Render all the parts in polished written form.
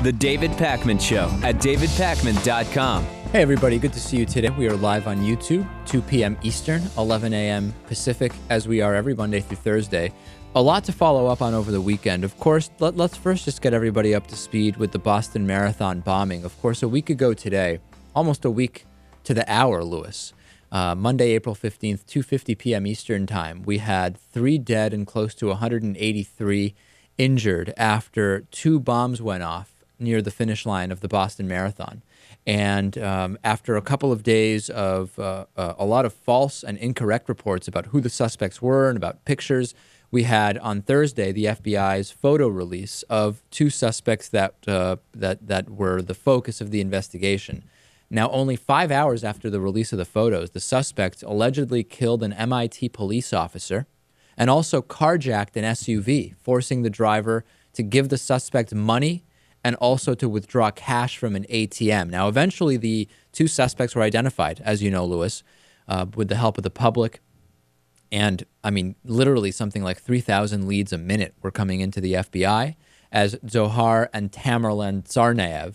The David Pakman Show at davidpakman.com. Hey everybody, good to see you today. We are live on YouTube, 2 p.m. Eastern, 11 a.m. Pacific, as we are every Monday through Thursday. A lot to follow up on over the weekend. Of course, let's first just get everybody up to speed with the Boston Marathon bombing. Of course, a week ago today, almost a week to the hour, Lewis, Monday, April 15th, 2:50 p.m. Eastern Time, we had 3 dead and close to 183 injured after 2 bombs went off near the finish line of the Boston Marathon. And after a couple of days of a lot of false and incorrect reports about who the suspects were and about pictures, we had on Thursday the FBI's photo release of 2 suspects that were the focus of the investigation. Now, only 5 hours after the release of the photos, the suspects allegedly killed an MIT police officer and also carjacked an SUV, forcing the driver to give the suspect money and also to withdraw cash from an ATM. Now, eventually, the 2 suspects were identified, as you know, Lewis, with the help of the public. And, I mean, literally something like 3,000 leads a minute were coming into the FBI as Zohar and Tamerlan Tsarnaev.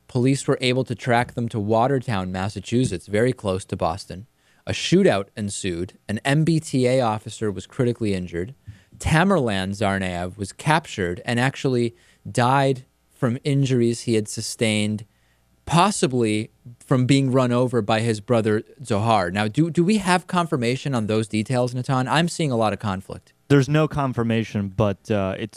Police were able to track them to Watertown, Massachusetts, very close to Boston. A shootout ensued. An MBTA officer was critically injured. Tamerlan Tsarnaev was captured and actually died from injuries he had sustained, possibly from being run over by his brother Zohar. Now, do we have confirmation on those details, Natan? I'm seeing a lot of conflict. There's no confirmation, but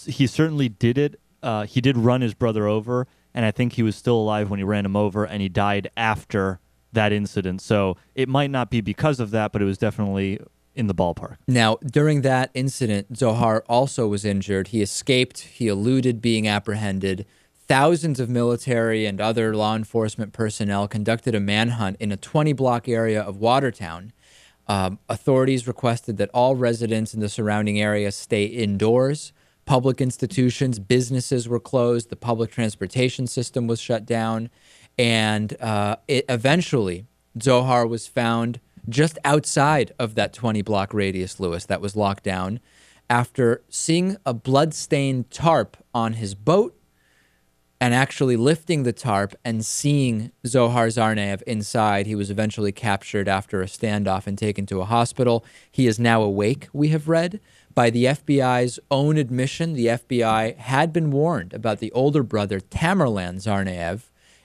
he certainly did it. He did run his brother over, and I think he was still alive when he ran him over, and he died after that incident. So it might not be because of that, but it was definitely in the ballpark. Now, during that incident, Zohar also was injured. He escaped. He eluded being apprehended. Thousands of military and other law enforcement personnel conducted a manhunt in a 20-block area of Watertown. Authorities requested that all residents in the surrounding area stay indoors. Public institutions, businesses were closed. The public transportation system was shut down. And eventually, Zohar was found just outside of that 20-block radius, Lewis, that was locked down. After seeing a blood-stained tarp on his boat and actually lifting the tarp and seeing Zohar Tsarnaev inside, he was eventually captured after a standoff and taken to a hospital. He is now awake, we have read. By the FBI's own admission, the FBI had been warned about the older brother, Tamerlan Tsarnaev,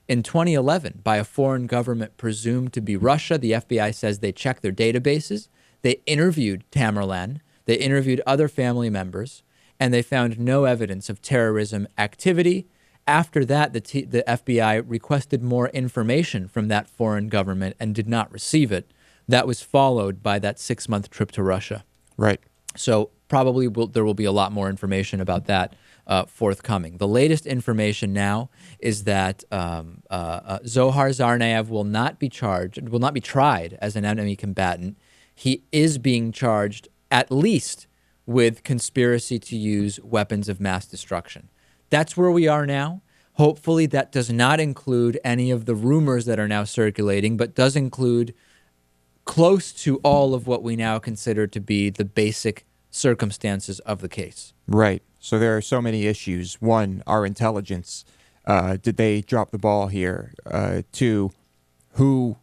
in 2011 by a foreign government presumed to be Russia. The FBI says they checked their databases. They interviewed Tamerlan. They interviewed other family members, and they found no evidence of terrorism activity. After that, the FBI requested more information from that foreign government and did not receive it. That was followed by that 6-month trip to Russia. Right. So probably there will be a lot more information about that forthcoming. The latest information now is that Zohar Tsarnaev will not be tried as an enemy combatant. He is being charged at least with conspiracy to use weapons of mass destruction. That's where we are now. Hopefully that does not include any of the rumors that are now circulating, but does include close to all of what we now consider to be the basic circumstances of the case. Right. So there are so many issues. 1, our intelligence. Did they drop the ball here? 2, who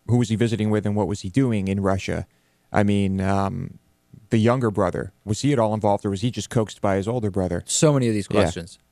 was he visiting with and what was he doing in Russia? I mean, the younger brother, was he at all involved or was he just coaxed by his older brother? So many of these questions.